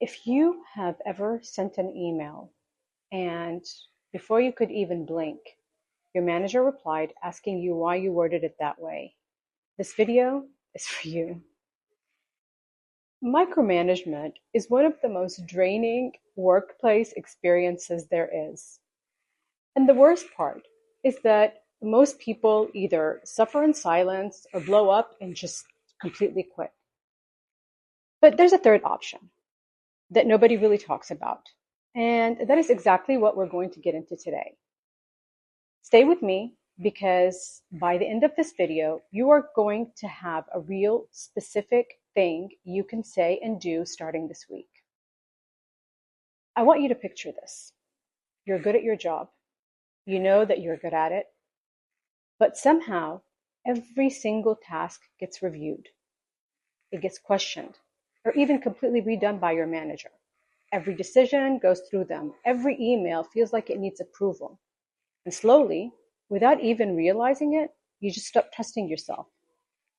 If you have ever sent an email and before you could even blink, your manager replied asking you why you worded it that way, this video is for you. Micromanagement is one of the most draining workplace experiences there is. And the worst part is that most people either suffer in silence or blow up and just completely quit. But there's a third option that nobody really talks about. And that is exactly what we're going to get into today. Stay with me because by the end of this video, you are going to have a real specific thing you can say and do starting this week. I want you to picture this. You're good at your job. You know that you're good at it. But somehow, every single task gets reviewed. It gets questioned or even completely redone by your manager. Every decision goes through them. Every email feels like it needs approval. And slowly, without even realizing it, you just stop trusting yourself.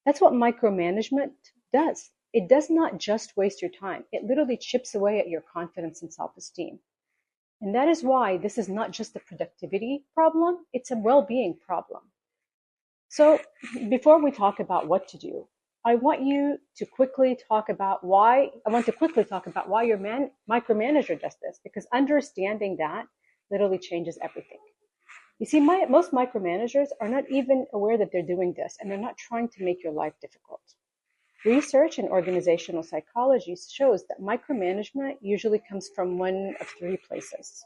That's what micromanagement does. It does not just waste your time. It literally chips away at your confidence and self-esteem. And that is why this is not just a productivity problem, it's a well-being problem. So before we talk about what to do, I want to quickly talk about why your micromanager does this, because understanding that literally changes everything. You see, most micromanagers are not even aware that they're doing this, and they're not trying to make your life difficult. Research in organizational psychology shows that micromanagement usually comes from one of three places.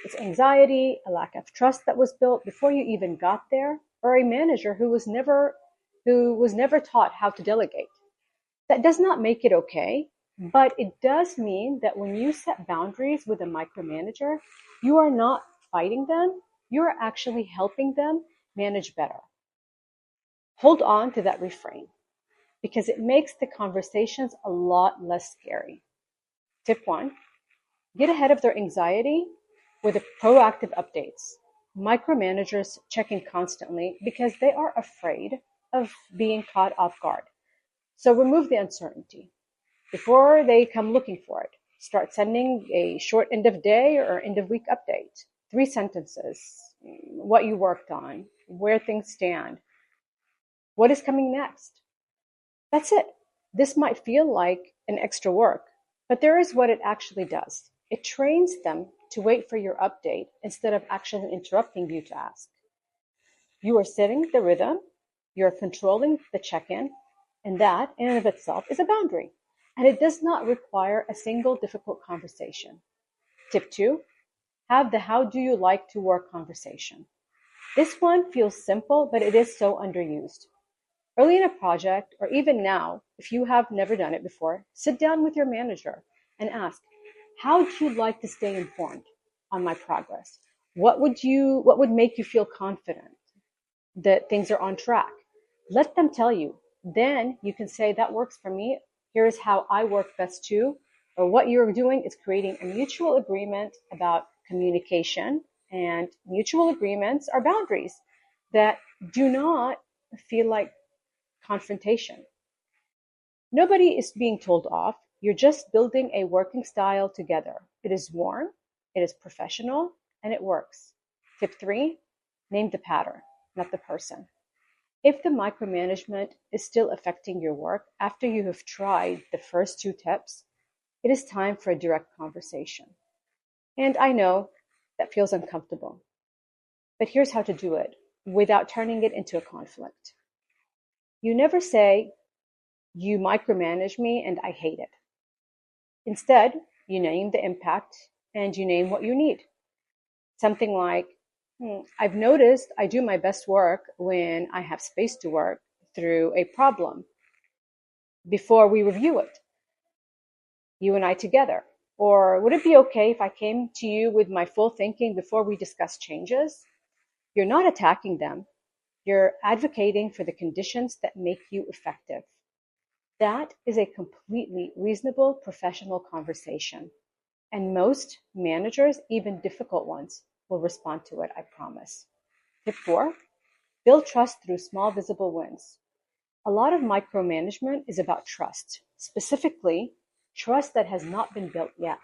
It's anxiety, a lack of trust that was built before you even got there, or a manager who was never taught how to delegate. That does not make it okay, but it does mean that when you set boundaries with a micromanager, you are not fighting them, you are actually helping them manage better. Hold on to that refrain because it makes the conversations a lot less scary. Tip 1, get ahead of their anxiety with proactive updates. Micromanagers check in constantly because they are afraid of being caught off guard. So remove the uncertainty before they come looking for it. Start sending a short end of day or end of week update. 3 sentences, what you worked on, where things stand, what is coming next. That's it. This might feel like an extra work, but there is what it actually does. It trains them to wait for your update instead of actually interrupting you to ask. You are setting the rhythm, you're controlling the check-in, and that in and of itself is a boundary. And it does not require a single difficult conversation. Tip 2, have the how do you like to work conversation. This one feels simple, but it is so underused. Early in a project, or even now, if you have never done it before, sit down with your manager and ask, how would you like to stay informed on my progress? What would make you feel confident that things are on track? Let them tell you. Then you can say, that works for me. Here's how I work best too. Or what you're doing is creating a mutual agreement about communication, and mutual agreements are boundaries that do not feel like confrontation. Nobody is being told off. You're just building a working style together. It is warm, it is professional, and it works. Tip 3, name the pattern, not the person. If the micromanagement is still affecting your work after you have tried the first 2 tips, it is time for a direct conversation. And I know that feels uncomfortable, but here's how to do it without turning it into a conflict. You never say, you micromanage me and I hate it. Instead, you name the impact and you name what you need. Something like, I've noticed I do my best work when I have space to work through a problem before we review it, you and I together. Or would it be okay if I came to you with my full thinking before we discuss changes? You're not attacking them. You're advocating for the conditions that make you effective. That is a completely reasonable professional conversation. And most managers, even difficult ones, will respond to it, I promise. Tip 4, build trust through small visible wins. A lot of micromanagement is about trust. Specifically, trust that has not been built yet.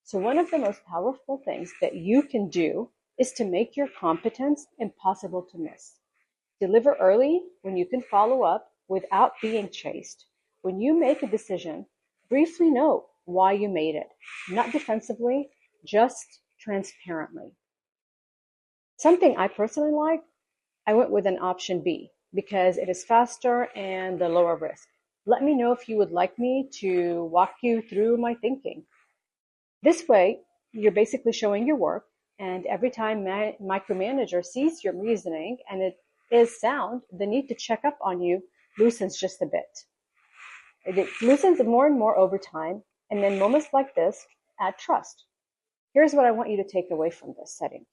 So one of the most powerful things that you can do is to make your competence impossible to miss. Deliver early when you can follow up without being chased. When you make a decision, briefly note why you made it, not defensively, just transparently. Something I personally like, I went with an option B because it is faster and the lower risk. Let me know if you would like me to walk you through my thinking. This way, you're basically showing your work, and every time micromanager sees your reasoning and it is sound, the need to check up on you loosens just a bit. It loosens more and more over time, and then moments like this add trust. Here's what I want you to take away from this setting.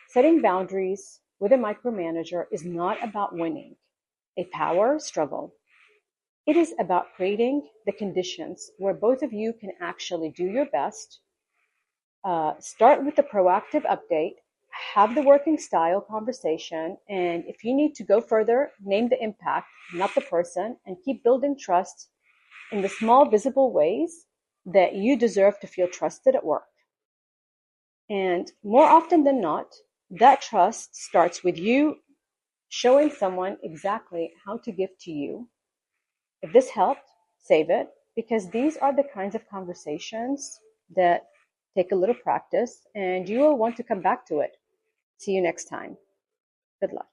Setting boundaries with a micromanager is not about winning a power struggle. It is about creating the conditions where both of you can actually do your best. Start with the proactive update, have the working style conversation, and if you need to go further, name the impact, not the person, and keep building trust in the small, visible ways that you deserve to feel trusted at work. And more often than not, that trust starts with you showing someone exactly how to give to you. If this helped, save it, because these are the kinds of conversations that take a little practice and you will want to come back to it. See you next time. Good luck.